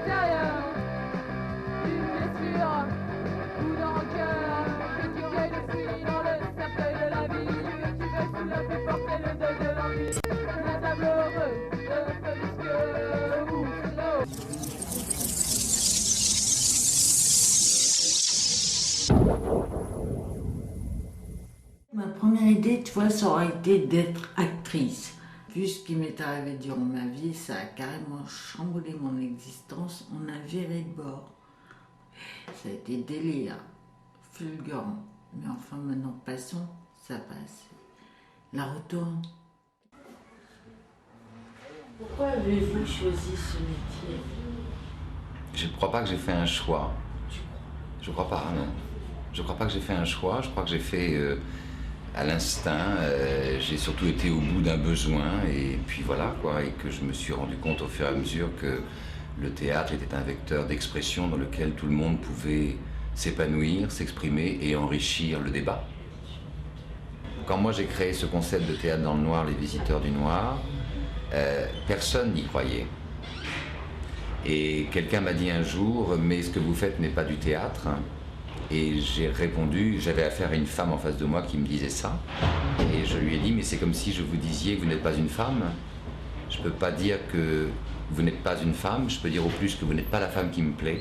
l'intérieur d'une blessure ou dans le cœur, que tu veuilles le fouiller dans le cercueil de la vie, que tu veuilles sous la pluie porter le deuil de l'ennui, la table heureuse, le feu visqueux ou sous l'eau. Ma première idée, tu vois, ça aurait été d'être actrice. Vu ce qui m'est arrivé durant ma vie, ça a carrément chamboulé mon existence. On a viré de bord. Ça a été délire, fulgurant. Mais enfin, maintenant, passons, ça passe. La retourne. Pourquoi avez-vous choisi ce métier? Je ne crois pas que j'ai fait un choix. Je crois pas, non. Je crois pas que j'ai fait un choix. Je crois que j'ai fait à l'instinct. J'ai surtout été au bout d'un besoin et puis voilà quoi. Et que je me suis rendu compte au fur et à mesure que le théâtre était un vecteur d'expression dans lequel tout le monde pouvait s'épanouir, s'exprimer et enrichir le débat. Quand moi j'ai créé ce concept de théâtre dans le noir, les visiteurs du noir, personne n'y croyait. Et quelqu'un m'a dit un jour, mais ce que vous faites n'est pas du théâtre. Et j'ai répondu, j'avais affaire à une femme en face de moi qui me disait ça. Et je lui ai dit, mais c'est comme si je vous disiez que vous n'êtes pas une femme. Je ne peux pas dire que vous n'êtes pas une femme, je peux dire au plus que vous n'êtes pas la femme qui me plaît.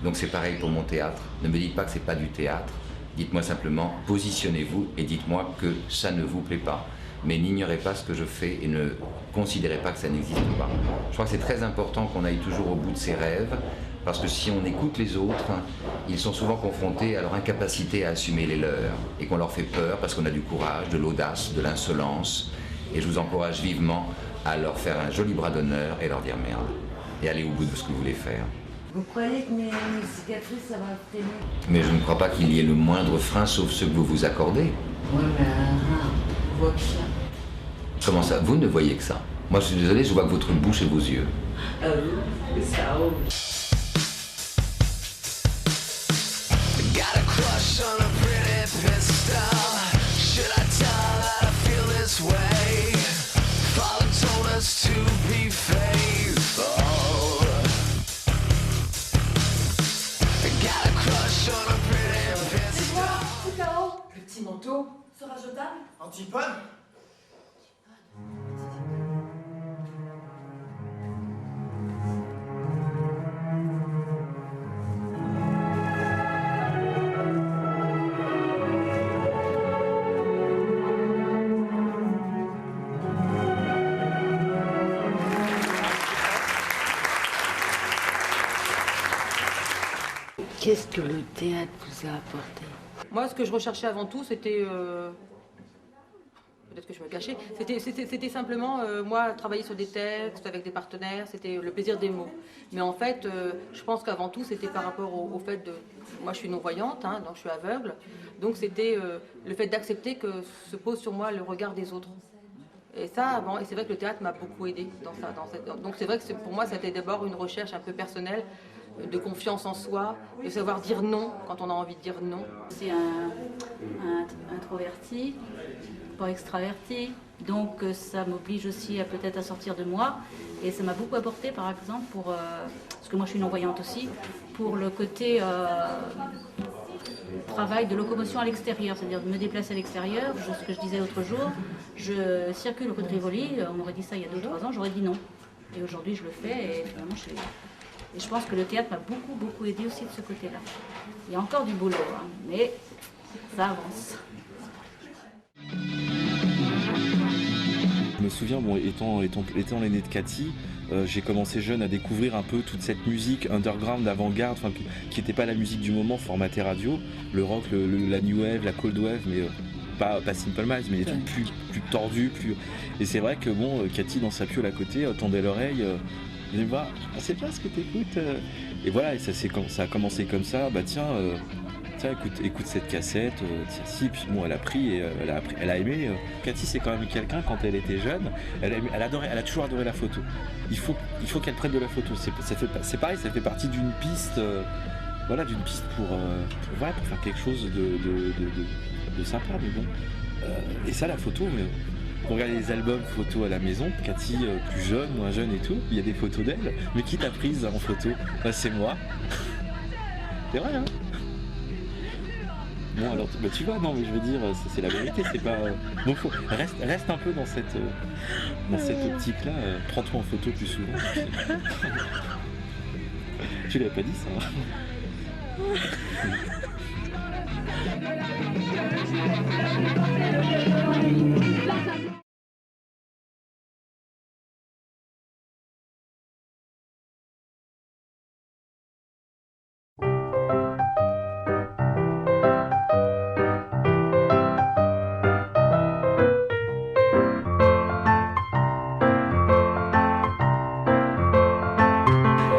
Donc c'est pareil pour mon théâtre. Ne me dites pas que c'est pas du théâtre. Dites-moi simplement, positionnez-vous et dites-moi que ça ne vous plaît pas. Mais n'ignorez pas ce que je fais et ne considérez pas que ça n'existe pas. Je crois que c'est très important qu'on aille toujours au bout de ses rêves, parce que si on écoute les autres, ils sont souvent confrontés à leur incapacité à assumer les leurs, et qu'on leur fait peur parce qu'on a du courage, de l'audace, de l'insolence. Et je vous encourage vivement à leur faire un joli bras d'honneur et leur dire merde, et aller au bout de ce que vous voulez faire. Vous croyez que mes cicatrices, ça va freiner? Mais je ne crois pas qu'il y ait le moindre frein, sauf ceux que vous vous accordez. Ouais, mais on voit que ça. Comment ça? Vous ne voyez que ça? Moi, je suis désolé, je vois que votre bouche et vos yeux. Ça, Got a crush on a pretty pistol. Should I tell her that I feel this way? Father told us to be faithful. Got a crush on a pretty pistol. C'est Caro. Le petit manteau. Sera jetable. Antipode? qu'est-ce que le théâtre vous a apporté? Moi, ce que je recherchais avant tout, c'était... Peut-être que je me cachais. C'était simplement, moi, travailler sur des textes avec des partenaires, c'était le plaisir des mots. Mais en fait, je pense qu'avant tout, c'était par rapport au fait de... Moi, je suis non-voyante, hein, donc je suis aveugle. Donc c'était le fait d'accepter que se pose sur moi le regard des autres. Et ça, avant, et c'est vrai que le théâtre m'a beaucoup aidé dans ça. Donc c'est vrai que pour moi, c'était d'abord une recherche un peu personnelle, de confiance en soi, de savoir dire non quand on a envie de dire non. C'est un introverti, pas extraverti, donc ça m'oblige aussi à peut-être à sortir de moi. Et ça m'a beaucoup apporté, par exemple, parce que moi je suis non-voyante aussi, pour le côté travail de locomotion à l'extérieur, c'est-à-dire de me déplacer à l'extérieur. Ce que je disais l'autre jour, je circule au rue de Rivoli, on m'aurait dit ça il y a 2-3 ans, j'aurais dit non. Et aujourd'hui je le fais et vraiment je pense que le théâtre m'a beaucoup aidé aussi de ce côté-là. Il y a encore du boulot, hein, mais ça avance. Je me souviens, bon, étant l'aîné de Cathy, j'ai commencé jeune à découvrir un peu toute cette musique underground, d'avant-garde, qui n'était pas la musique du moment, formaté radio, le rock, la new wave, la cold wave, mais pas Simple Minds, mais des trucs plus tordus, Et c'est vrai que bon, Cathy dans sa piole à côté tendait l'oreille. Je me dis, c'est pas ce que t'écoutes. Et voilà, et ça a commencé comme ça. Bah tiens, écoute cette cassette. Si, puis bon, elle a pris et elle a aimé. Cathy, c'est quand même quelqu'un, quand elle était jeune, elle a toujours adoré la photo. Il faut qu'elle prenne de la photo. C'est pareil, ça fait partie d'une piste. D'une piste pour faire quelque chose de sympa, mais bon. Et ça, la photo, On regarde les albums photos à la maison, Cathy plus jeune, moins jeune et tout, il y a des photos d'elle, mais qui t'a prise en photo? Bah c'est moi. C'est vrai hein. Bon alors bah, tu vois, non mais je veux dire, c'est la vérité, c'est pas. Donc reste un peu dans cette optique là, prends-toi en photo plus souvent. Tu l'avais pas dit ça hein.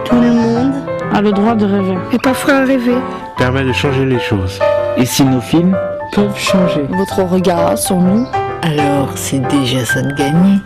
Tout le monde a le droit de rêver. Et parfois rêver permet de changer les choses. Et si nos films peuvent changer votre regard sur nous, Alors c'est déjà ça de gagné.